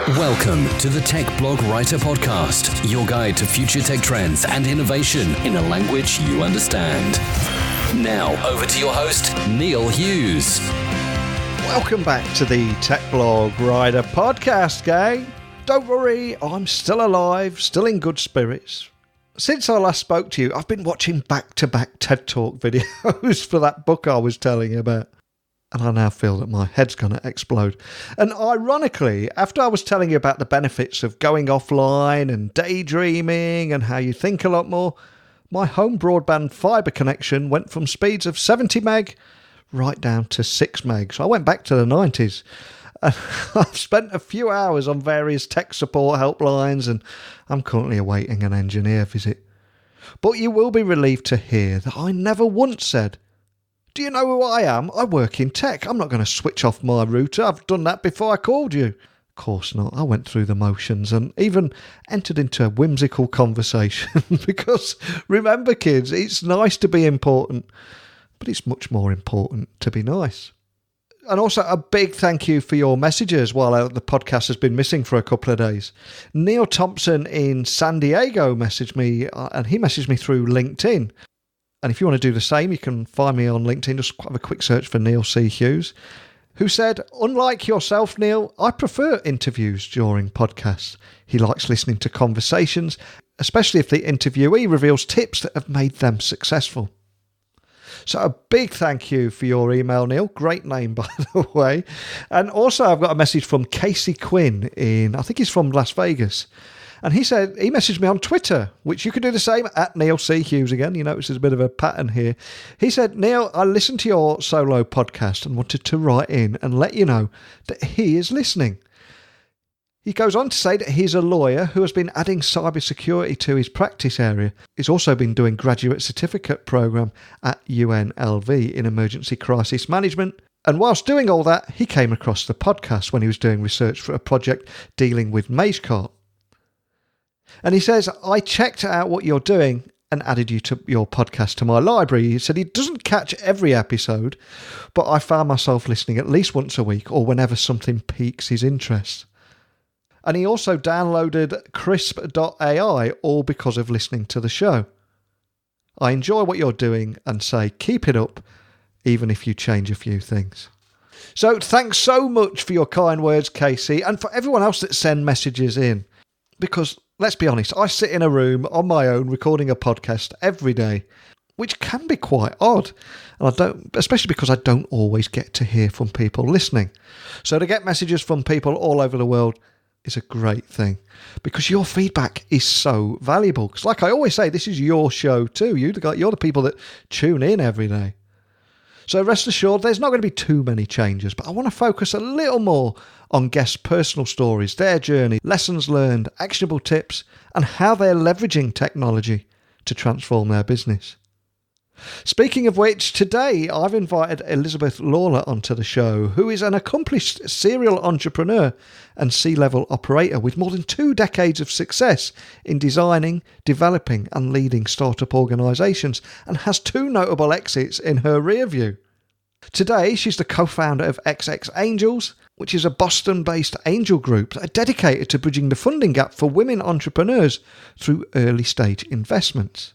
Welcome to the Tech Blog Writer Podcast, your guide to future tech trends and innovation in a language you understand. Now, over to your host, Neil Hughes. Welcome back to the Tech Blog Writer Podcast, gang. Don't worry, I'm still alive, still in good spirits. Since I last spoke to you, I've been watching back-to-back TED Talk videos for that book I was telling you about. And I now feel that my head's going to explode. And ironically, after I was telling you about the benefits of going offline and daydreaming and how you think a lot more, my home broadband fibre connection went from speeds of 70 meg right down to 6 meg. So I went back to the 90s. And I've spent a few hours on various tech support helplines and I'm currently awaiting an engineer visit. But you will be relieved to hear that I never once said, "Do you know who I am? I work in tech. I'm not going to switch off my router. I've done that before I called you." Of course not. I went through the motions and even entered into a whimsical conversation because remember, kids, it's nice to be important, but it's much more important to be nice. And also a big thank you for your messages while the podcast has been missing for a couple of days. Neil Thompson in San Diego messaged me and he messaged me through LinkedIn. And if you want to do the same, you can find me on LinkedIn. Just have a quick search for Neil C. Hughes, who said, "Unlike yourself, Neil, I prefer interviews during podcasts. He likes listening to conversations, especially if the interviewee reveals tips that have made them successful." So a big thank you for your email, Neil. Great name, by the way. And also I've got a message from Casey Quinn I think he's from Las Vegas. And he said, he messaged me on Twitter, which you can do the same, at Neil C. Hughes again. You notice there's a bit of a pattern here. He said, "Neil, I listened to your solo podcast and wanted to write in and let you know that he is listening." He goes on to say that he's a lawyer who has been adding cybersecurity to his practice area. He's also been doing graduate certificate program at UNLV in emergency crisis management. And whilst doing all that, he came across the podcast when he was doing research for a project dealing with MageCart. And he says, "I checked out what you're doing and added your podcast to my library." He said he doesn't catch every episode, but I found myself listening at least once a week or whenever something piques his interest. And he also downloaded crisp.ai, all because of listening to the show. "I enjoy what you're doing and say keep it up, even if you change a few things." So thanks so much for your kind words, Casey, and for everyone else that send messages in. Because let's be honest, I sit in a room on my own recording a podcast every day, which can be quite odd. And especially because I don't always get to hear from people listening. So to get messages from people all over the world is a great thing because your feedback is so valuable. Because like I always say, this is your show too. You're the people that tune in every day. So rest assured, there's not going to be too many changes, but I want to focus a little more on guests' personal stories, their journey, lessons learned, actionable tips, and how they're leveraging technology to transform their business. Speaking of which, today I've invited Elizabeth Lawler onto the show, who is an accomplished serial entrepreneur and C-level operator with more than 2 decades of success in designing, developing and leading startup organisations, and has 2 notable exits in her rearview. Today, she's the co-founder of xxAngels, which is a Boston-based angel group that are dedicated to bridging the funding gap for women entrepreneurs through early-stage investments.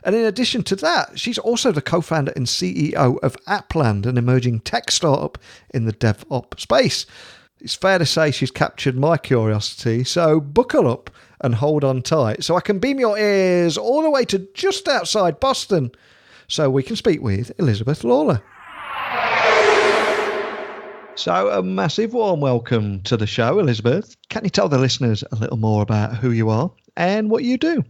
And in addition to that, she's also the co-founder and CEO of Appland, an emerging tech startup in the DevOps space. It's fair to say she's captured my curiosity, so buckle up and hold on tight so I can beam your ears all the way to just outside Boston so we can speak with Elizabeth Lawler. So a massive warm welcome to the show, Elizabeth. Can you tell the listeners a little more about who you are and what you do?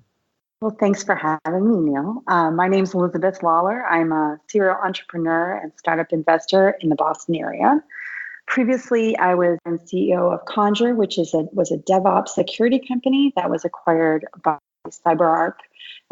Well, thanks for having me, Neil. My name is Elizabeth Lawler. I'm a serial entrepreneur and startup investor in the Boston area. Previously, I was CEO of Conjur, which was a DevOps security company that was acquired by CyberArk,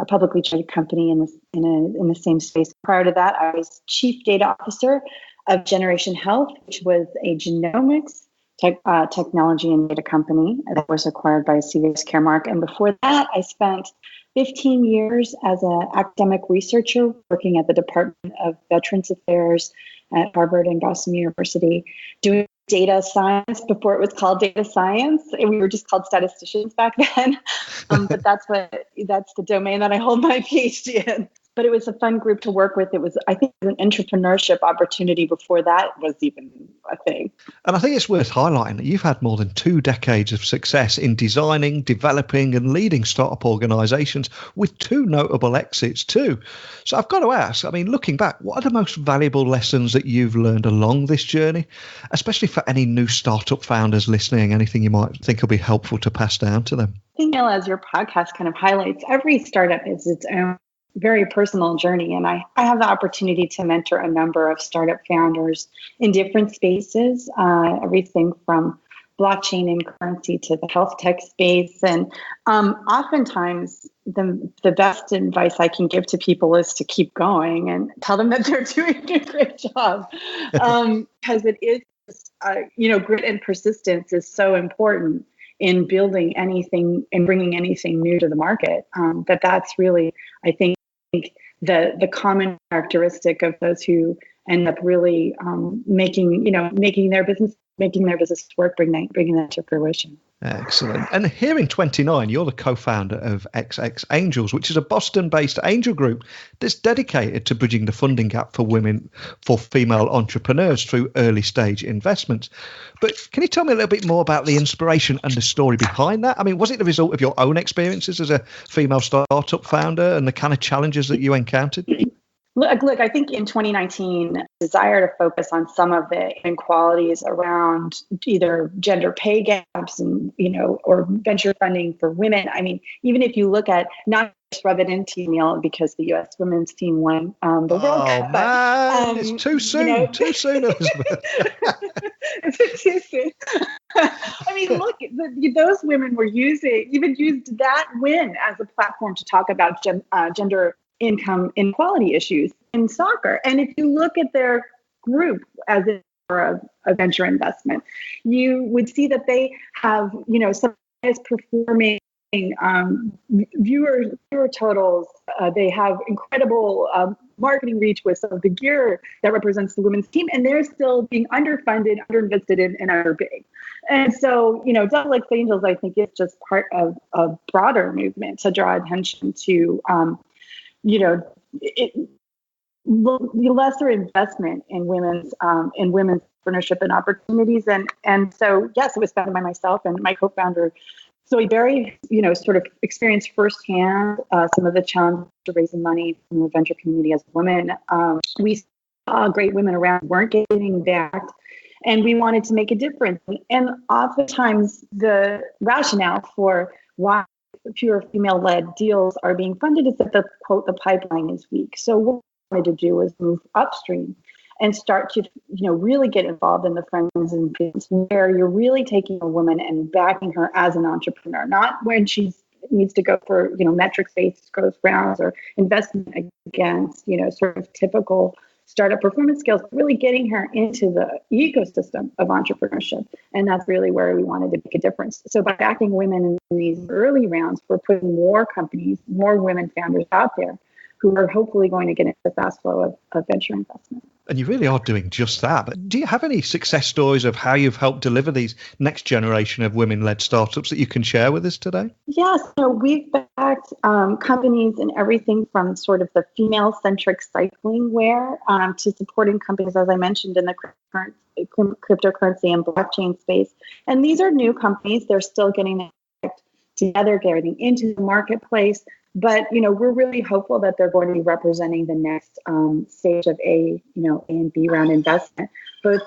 a publicly traded company in the same space. Prior to that, I was chief data officer of Generation Health, which was a genomics technology and data company that was acquired by CVS Caremark. And before that, I spent 15 years as an academic researcher working at the Department of Veterans Affairs at Harvard and Boston University, doing data science before it was called data science. And we were just called statisticians back then. But that's the domain that I hold my PhD in. But it was a fun group to work with. It was, I think, an entrepreneurship opportunity before that was even a thing. And I think it's worth highlighting that you've had more than 2 decades of success in designing, developing and leading startup organizations with 2 notable exits too. So I've got to ask, I mean, looking back, what are the most valuable lessons that you've learned along this journey, especially for any new startup founders listening, anything you might think will be helpful to pass down to them? I think, Neil, as your podcast kind of highlights, every startup is its own very personal journey. And I have the opportunity to mentor a number of startup founders in different spaces, everything from blockchain and currency to the health tech space. And oftentimes the best advice I can give to people is to keep going and tell them that they're doing a great job. Because it is, grit and persistence is so important in building anything and bringing anything new to the market. That's really, I think, the common characteristic of those who end up really making their business work, bringing that to fruition. Excellent. And here in 29, you're the co-founder of xxAngels, which is a Boston-based angel group that's dedicated to bridging the funding gap for female entrepreneurs through early stage investments. But can you tell me a little bit more about the inspiration and the story behind that? I mean, was it the result of your own experiences as a female startup founder and the kind of challenges that you encountered? Look, I think in 2019, desire to focus on some of the inequalities around either gender pay gaps and, or venture funding for women. I mean, even if you look at, not just rub it into you, Neil, because the U.S. women's team won the World Cup. Oh, man, it's too soon, too soon, Elizabeth. It's too soon. I mean, look, those women used that win as a platform to talk about gender income inequality issues in soccer. And if you look at their group as a venture investment, you would see that they have, some highest performing viewer totals. They have incredible marketing reach with some of the gear that represents the women's team, and they're still being underfunded, underinvested in, and underpaid. And so, xxAngels, I think, is just part of a broader movement to draw attention to the lesser investment in women's entrepreneurship and opportunities. And so, yes, it was founded by myself and my co-founder, Zoe Berry, sort of experienced firsthand some of the challenges of raising money from the venture community as a woman. We saw great women around weren't getting backed, and we wanted to make a difference. And oftentimes the rationale for why fewer female-led deals are being funded is that the pipeline is weak. So what we wanted to do was move upstream and start to, really get involved in the friends and business where you're really taking a woman and backing her as an entrepreneur, not when she needs to go for, metrics-based growth rounds or investment against, sort of typical startup performance skills, really getting her into the ecosystem of entrepreneurship. And that's really where we wanted to make a difference. So by backing women in these early rounds, we're putting more companies, more women founders out there who are hopefully going to get into the fast flow of venture investment. And you really are doing just that. But do you have any success stories of how you've helped deliver these next generation of women-led startups that you can share with us today? Yeah, so we've backed companies in everything from sort of the female-centric cycling wear to supporting companies, as I mentioned, in the cryptocurrency and blockchain space. And these are new companies. They're still getting together, getting into the marketplace. But, we're really hopeful that they're going to be representing the next stage of A and B round investment. Both,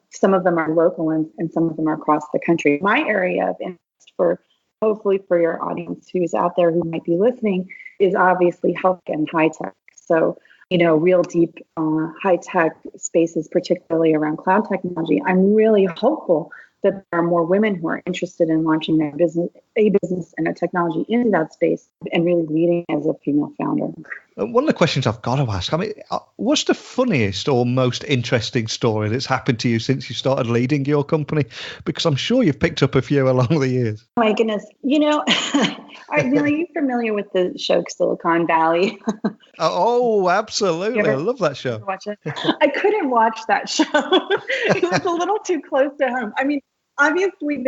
some of them are local and some of them are across the country. My area of interest hopefully for your audience who's out there who might be listening is obviously health and high tech. So, real deep high tech spaces, particularly around cloud technology. I'm really hopeful that there are more women who are interested in launching their business and a technology into that space and really leading as a female founder. One of the questions I've got to ask, I mean, what's the funniest or most interesting story that's happened to you since you started leading your company? Because I'm sure you've picked up a few along the years. Oh my goodness. Are you familiar with the show Silicon Valley? Oh, absolutely. I love that show. Watch it? I couldn't watch that show. It was a little too close to home. I mean, obviously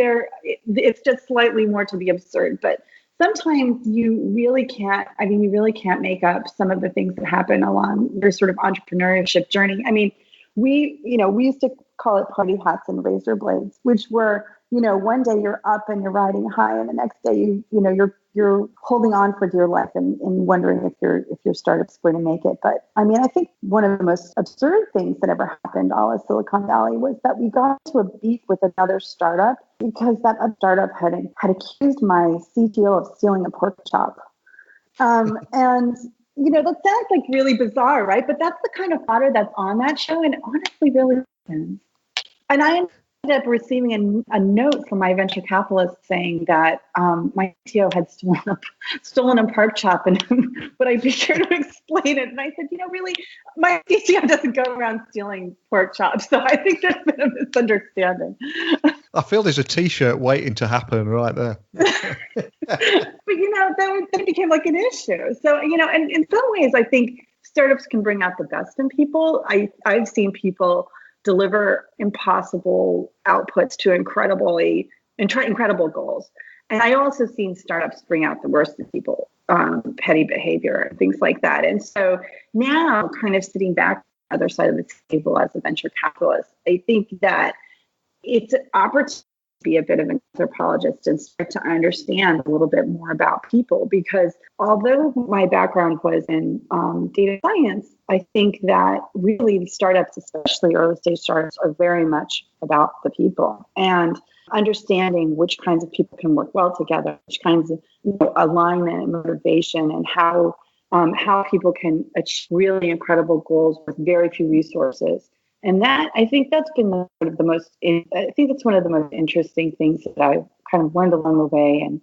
it's just slightly more to the absurd, but sometimes you really can't make up some of the things that happen along your sort of entrepreneurship journey. I mean, we used to call it party hats and razor blades, which were, one day you're up and you're riding high, and the next day you're holding on for dear life and wondering if your startup's going to make it. But I mean, I think one of the most absurd things that ever happened all of Silicon Valley was that we got into a beef with another startup because that startup had accused my CTO of stealing a pork chop. And that sounds like really bizarre, right? But that's the kind of fodder that's on that show, and it honestly really happens. And I ended up receiving a note from my venture capitalist saying that my CTO had stolen a pork chop, and would I be sure to explain it? And I said, really, my CTO doesn't go around stealing pork chops, so I think there's been a misunderstanding. I feel there's a T-shirt waiting to happen right there. But then it became like an issue. So and in some ways, I think startups can bring out the best in people. I've seen people deliver impossible outputs to incredible goals. And I also seen startups bring out the worst in people, petty behavior, things like that. And so now, kind of sitting back on the other side of the table as a venture capitalist, I think that it's an opportunity to be a bit of an anthropologist and start to understand a little bit more about people. Because although my background was in data science, I think that really the startups, especially early stage startups, are very much about the people and understanding which kinds of people can work well together, which kinds of alignment and motivation, and how people can achieve really incredible goals with very few resources. And that, I think that's been one of the most interesting things that I've kind of learned along the way, and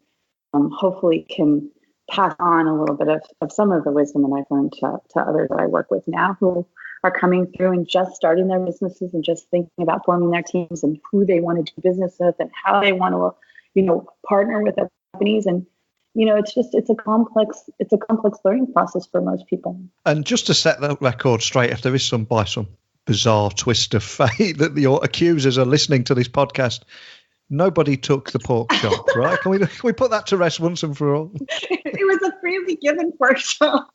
hopefully can pass on a little bit of some of the wisdom that I've learned to others that I work with now who are coming through and just starting their businesses and just thinking about forming their teams and who they want to do business with and how they want to, partner with other companies. And it's a complex learning process for most people. And just to set the record straight, if there is some bizarre twist of fate that your accusers are listening to this podcast, nobody took the pork chop, right? Can we put that to rest once and for all? It was a freely given pork chop.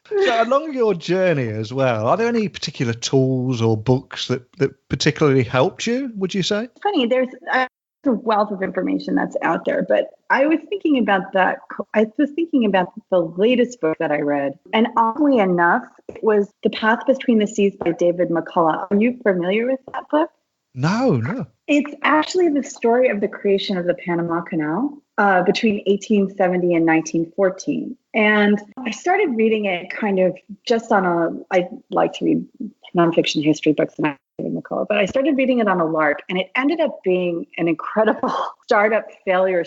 So along your journey as well, are there any particular tools or books that particularly helped you, would you say? Funny, there's a wealth of information that's out there, but I was thinking about that. I was thinking about the latest book that I read, and oddly enough, it was The Path Between the Seas by David McCullough. Are you familiar with that book? No. It's actually the story of the creation of the Panama Canal between 1870 and 1914. And I started reading it kind of just I like to read nonfiction history books, and I McCullough, but I started reading it on a lark, and it ended up being an incredible startup failure,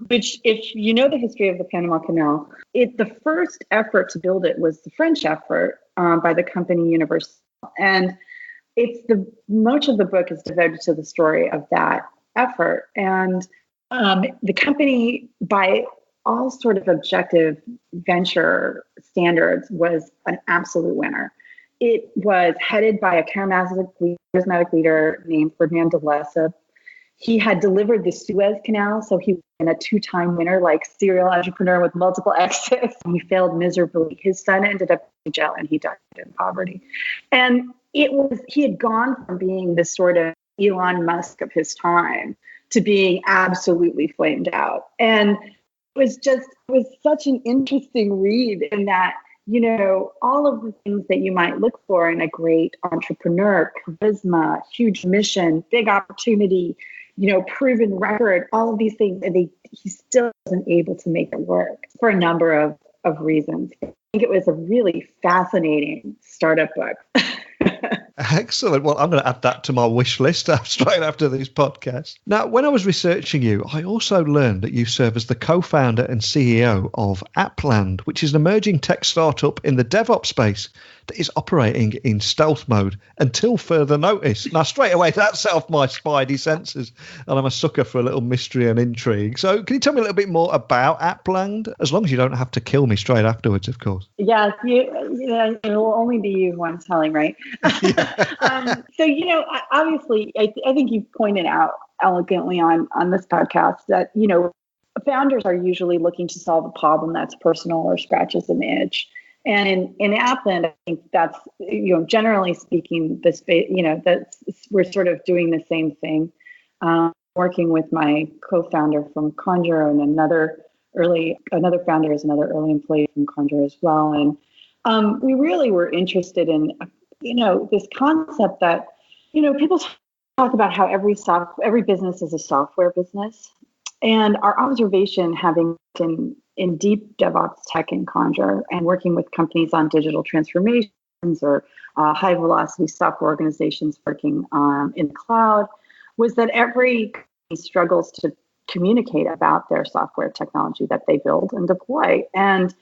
which, if you know the history of the Panama Canal, the first effort to build it was the French effort by the company Universal. And much of the book is devoted to the story of that effort. And the company, by all sort of objective venture standards, was an absolute winner. It was headed by a charismatic leader named Ferdinand de Lesseps. He had delivered the Suez Canal, so he was a 2-time winner, like serial entrepreneur with multiple exits. He failed miserably. His son ended up in jail, and he died in poverty. And he had gone from being this sort of Elon Musk of his time to being absolutely flamed out. And it was such an interesting read in that, all of the things that you might look for in a great entrepreneur: charisma, huge mission, big opportunity, proven record, all of these things. And he still wasn't able to make it work for a number of reasons. I think it was a really fascinating startup book. Excellent. Well, I'm going to add that to my wish list straight after this podcast. Now, when I was researching you, I also learned that you serve as the co-founder and CEO of Appland, which is an emerging tech startup in the DevOps space that is operating in stealth mode until further notice. Now, straight away, that set off my spidey senses, and I'm a sucker for a little mystery and intrigue. So can you tell me a little bit more about Appland? As long as you don't have to kill me straight afterwards, of course. Yes, it will only be you who I'm telling, right? So, obviously, I think you pointed out elegantly on this podcast that, founders are usually looking to solve a problem that's personal or scratches an itch. And in Appland, I think that's, generally speaking, the space, we're sort of doing the same thing. Working with my co-founder from Conjur and another founder is another early employee from Conjur as well. And we really were interested in, this concept that, people talk about how every business is a software business. And our observation, having been in deep DevOps tech in Conjur and working with companies on digital transformations or high velocity software organizations working in the cloud, was that every company struggles to communicate about their software technology that they build and deploy. And,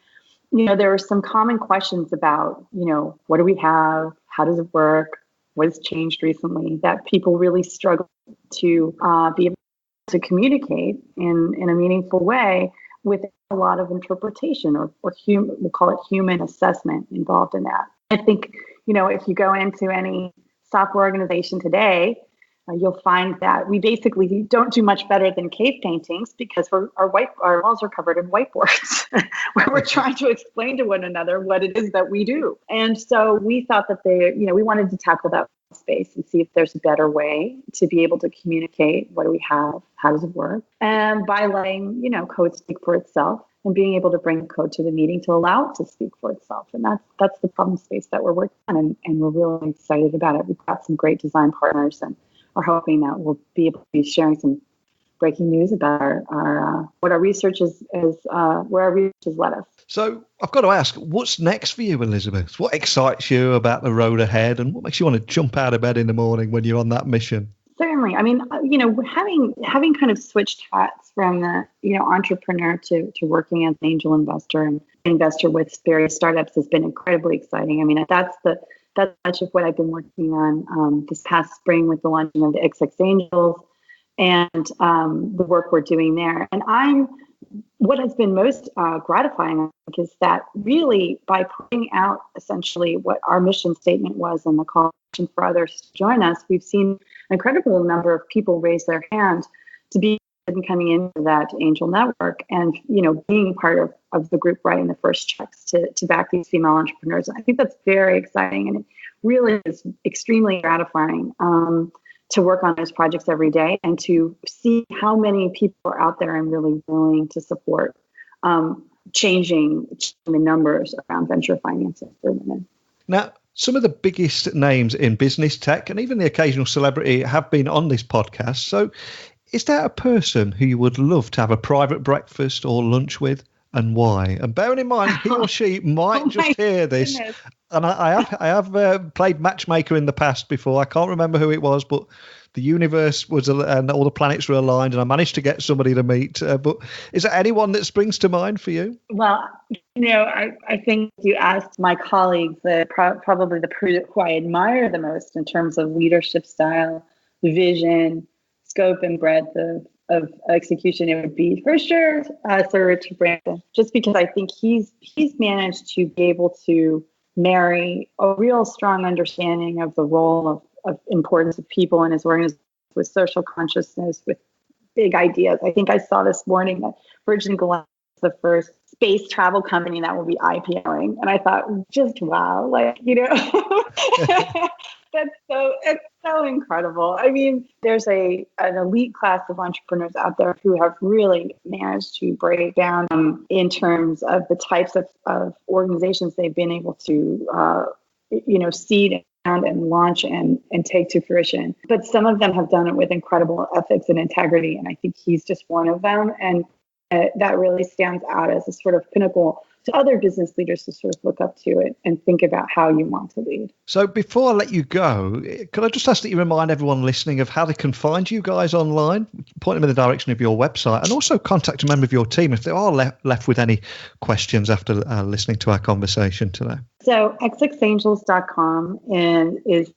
there were some common questions about, what do we have? How does it work? What has changed recently that people really struggle to be able to communicate in a meaningful way with a lot of interpretation or we'll call it human assessment involved in that. I think, if you go into any software organization today, you'll find that we basically don't do much better than cave paintings because our walls are covered in whiteboards where we're trying to explain to one another what it is that we do. And so we thought that we wanted to tackle that space and see if there's a better way to be able to communicate what do we have, how does it work, and by letting code speak for itself and being able to bring code to the meeting to allow it to speak for itself. And that's the problem space that we're working on, and we're really excited about it. We've got some great design partners and are hoping that we'll be able to be sharing some breaking news about our what our research is where our research has led us. So I've got to ask, what's next for you, Elizabeth? What excites you about the road ahead, and what makes you want to jump out of bed in the morning when you're on that mission? Certainly. I mean, having kind of switched hats from the entrepreneur to working as an angel investor and investor with various startups has been incredibly exciting. I mean, that's much of what I've been working on this past spring with the launching of the xxAngels and the work we're doing there. And what has been most gratifying, I think, is that really by putting out essentially what our mission statement was and the call for others to join us, we've seen an incredible number of people raise their hand to be coming into that angel network and being part of the group writing the first checks to back these female entrepreneurs. And I think that's very exciting, and it really is extremely gratifying to work on those projects every day and to see how many people are out there and really willing to support changing the numbers around venture financing for women. Now, some of the biggest names in business tech and even the occasional celebrity have been on this podcast. So is there a person who you would love to have a private breakfast or lunch with, and why? And bearing in mind, he or she might just hear this. Goodness. And I have played matchmaker in the past before. I can't remember who it was, but the universe was and all the planets were aligned, and I managed to get somebody to meet. But is there anyone that springs to mind for you? Well, I think you asked my colleagues, probably the person who I admire the most in terms of leadership style, vision, scope, and breadth of execution. It would be for sure Sir Richard Branson, just because I think he's managed to be able to marry a real strong understanding of the role of importance of people in his organization with social consciousness, with big ideas. I think I saw this morning that Virgin Galactic is the first space travel company that will be IPOing. And I thought, just wow, it's so incredible. I mean, there's an elite class of entrepreneurs out there who have really managed to break down in terms of the types of organizations they've been able to, seed and launch and take to fruition. But some of them have done it with incredible ethics and integrity. And I think he's just one of them. And that really stands out as a sort of pinnacle other business leaders to sort of look up to it and think about how you want to lead. So before I let you go, could I just ask that you remind everyone listening of how they can find you guys online, point them in the direction of your website, and also contact a member of your team if they are left with any questions after listening to our conversation today? So xxAngels.com is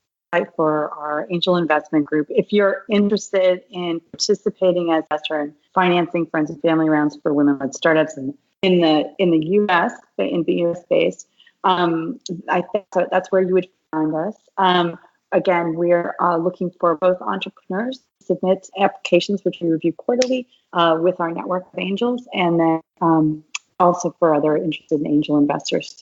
for our angel investment group. If you're interested in participating as investor in financing friends and family rounds for women-led startups in the U.S., in the U.S. space, I think that's where you would find us. Again, we're looking for both entrepreneurs to submit applications, which we review quarterly with our network of angels, and then also for other interested angel investors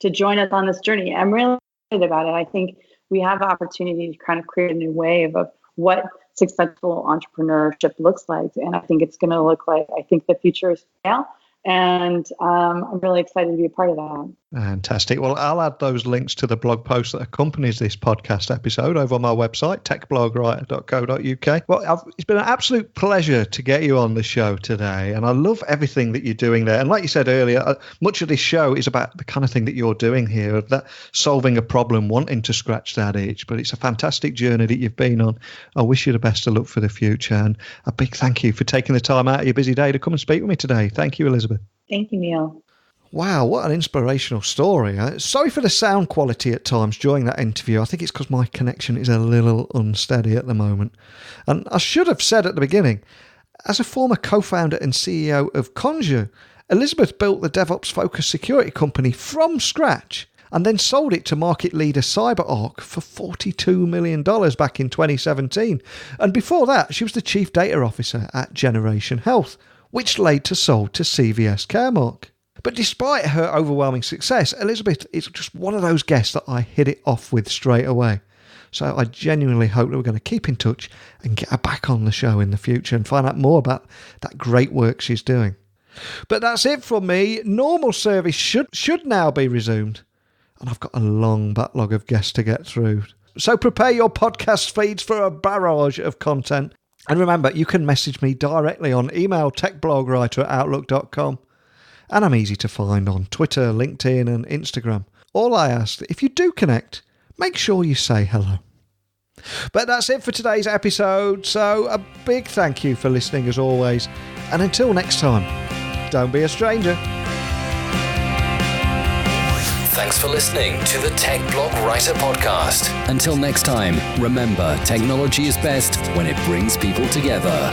to join us on this journey. I'm really excited about it. I think we have opportunity to kind of create a new wave of what successful entrepreneurship looks like. And I think it's going to look like, I think the future is now. And I'm really excited to be a part of that. Fantastic. Well, I'll add those links to the blog post that accompanies this podcast episode over on my website, techblogwriter.co.uk. Well, it's been an absolute pleasure to get you on the show today. And I love everything that you're doing there. And like you said earlier, much of this show is about the kind of thing that you're doing here, of that solving a problem, wanting to scratch that itch. But it's a fantastic journey that you've been on. I wish you the best of luck for the future. And a big thank you for taking the time out of your busy day to come and speak with me today. Thank you, Elizabeth. Thank you, Neil. Wow, what an inspirational story. Sorry for the sound quality at times during that interview. I think it's because my connection is a little unsteady at the moment. And I should have said at the beginning, as a former co-founder and CEO of Conjur, Elizabeth built the DevOps-focused security company from scratch and then sold it to market leader CyberArk for $42 million back in 2017. And before that, she was the chief data officer at Generation Health, which later sold to CVS Caremark. But despite her overwhelming success, Elizabeth is just one of those guests that I hit it off with straight away. So I genuinely hope that we're going to keep in touch and get her back on the show in the future and find out more about that great work she's doing. But that's it from me. Normal service should now be resumed. And I've got a long backlog of guests to get through. So prepare your podcast feeds for a barrage of content. And remember, you can message me directly on email, techblogwriter@outlook.com. And I'm easy to find on Twitter, LinkedIn and Instagram. All I ask, if you do connect, make sure you say hello. But that's it for today's episode. So a big thank you for listening as always. And until next time, don't be a stranger. Thanks for listening to the Tech Blog Writer Podcast. Until next time, remember, technology is best when it brings people together.